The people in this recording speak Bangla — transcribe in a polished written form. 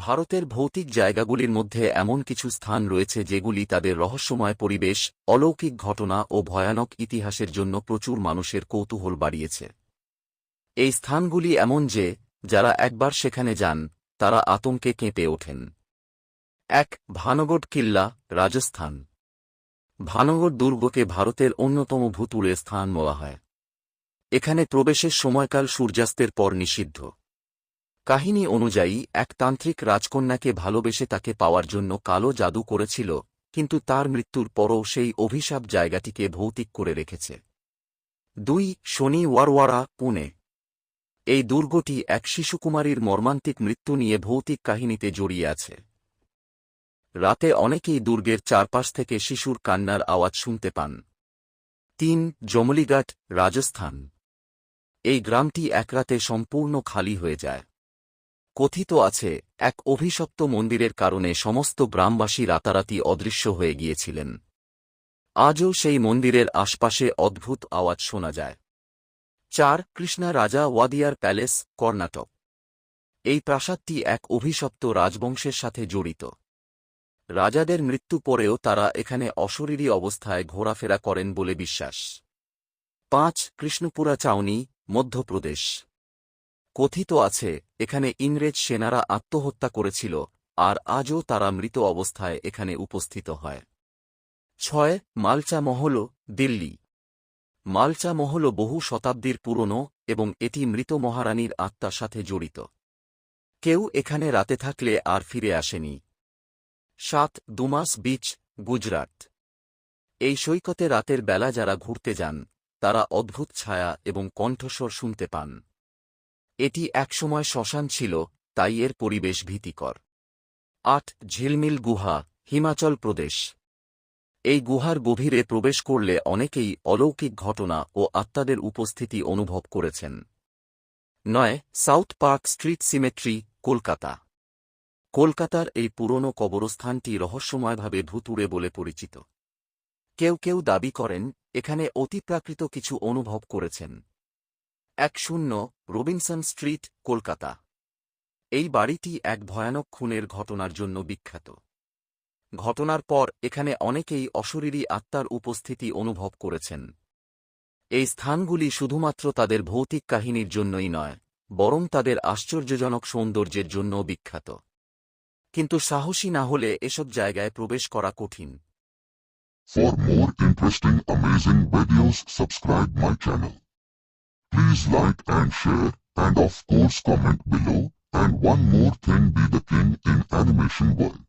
ভারতের ভৌতিক জায়গাগুলির মধ্যে এমন কিছু স্থান রয়েছে যেগুলি তাদের রহস্যময় পরিবেশ, অলৌকিক ঘটনা ও ভয়ানক ইতিহাসের জন্য প্রচুর মানুষের কৌতূহল বাড়িয়েছে। এই স্থানগুলি এমন যে, যারা একবার সেখানে যান তারা আতঙ্কে কেঁপে ওঠেন। ১. ভানগড় কিল্লা, রাজস্থান। ভানগড় দুর্গকে ভারতের অন্যতম ভূতুড়ে স্থান বলা হয়। এখানে প্রবেশের সময়কাল সূর্যাস্তের পর নিষিদ্ধ। কাহিনী অনুযায়ী এক তান্ত্রিক রাজকন্যাকে ভালোবেসে তাকে পাওয়ার জন্য কালো জাদু করেছিল, কিন্তু তার মৃত্যুর পরও সেই অভিশাপ জায়গাটিকে ভৌতিক করে রেখেছে। ২. শনি ওয়ারওয়াড়া, পুনে। এই দুর্গটি এক শিশুকুমারীর মর্মান্তিক মৃত্যু নিয়ে ভৌতিক কাহিনীতে জড়িয়ে আছে। রাতে অনেকেই দুর্গের চারপাশ থেকে শিশুর কান্নার আওয়াজ শুনতে পান। ৩. জমলিঘাট, রাজস্থান। এই গ্রামটি এক রাতে সম্পূর্ণ খালি হয়ে যায়। কথিত আছে, এক অভিশপ্ত মন্দিরের কারণে সমস্ত গ্রামবাসী রাতারাতি অদৃশ্য হয়ে গিয়েছিলেন। আজও সেই মন্দিরের আশপাশে অদ্ভুত আওয়াজ শোনা যায়। ৪. কৃষ্ণা রাজা ওয়াদিয়ার প্যালেস, কর্ণাটক। এই প্রাসাদটি এক অভিশপ্ত রাজবংশের সাথে জড়িত। রাজাদের মৃত্যু পরেও তারা এখানে অশরীরী অবস্থায় ঘোরাফেরা করেন বলে বিশ্বাস। ৫. কৃষ্ণপুরা চাউনি, মধ্যপ্রদেশ। কথিত আছে, এখানে ইংরেজ সেনারা আত্মহত্যা করেছিল, আর আজও তারা মৃত অবস্থায় এখানে উপস্থিত হয়। ৬. মালচা মহল, দিল্লি। মালচা মহল বহু শতাব্দীর পুরনো এবং এটি মৃত মহারানীর আত্মার সাথে জড়িত। কেউ এখানে রাতে থাকলে আর ফিরে আসেনি। ৭. দুমাস বিচ, গুজরাট। এই সৈকতে রাতের বেলা যারা ঘুরতে যান তারা অদ্ভুত ছায়া এবং কণ্ঠস্বর শুনতে পান। এটি একসময় শ্মশান ছিল, তাই এর পরিবেশ ভীতিকর। ৮. ঝিলমিল গুহা, হিমাচল প্রদেশ। এই গুহার গভীরে প্রবেশ করলে অনেকেই অলৌকিক ঘটনা ও আত্মাদের উপস্থিতি অনুভব করেছেন। ৯. South park street symmetry, Kolkata. কলকাতার এই পুরনো কবরস্থানটি রহস্যময়ভাবে ভুতুড়ে বলে পরিচিত। কেউ কেউ দাবি করেন এখানে অতিপ্রাকৃত কিছু অনুভব করেছেন। ১০. Robinson street, Kolkata. এই বাড়িটি এক ভয়ানক খুনের ঘটনার জন্য বিখ্যাত। ঘটনার পর এখানে অনেকেই অশরীরী আত্মার উপস্থিতি অনুভব করেছেন। এই স্থানগুলি শুধুমাত্র তাদের ভৌতিক কাহিনীর জন্যই নয়, বরং তাদের আশ্চর্যজনক সৌন্দর্যের জন্যও বিখ্যাত। কিন্তু সাহসী না হলে এসব জায়গায় প্রবেশ করা কঠিন। For more interesting, amazing videos, subscribe my channel. Please like and share, and of course comment below. And one more thing, be the king in animation world.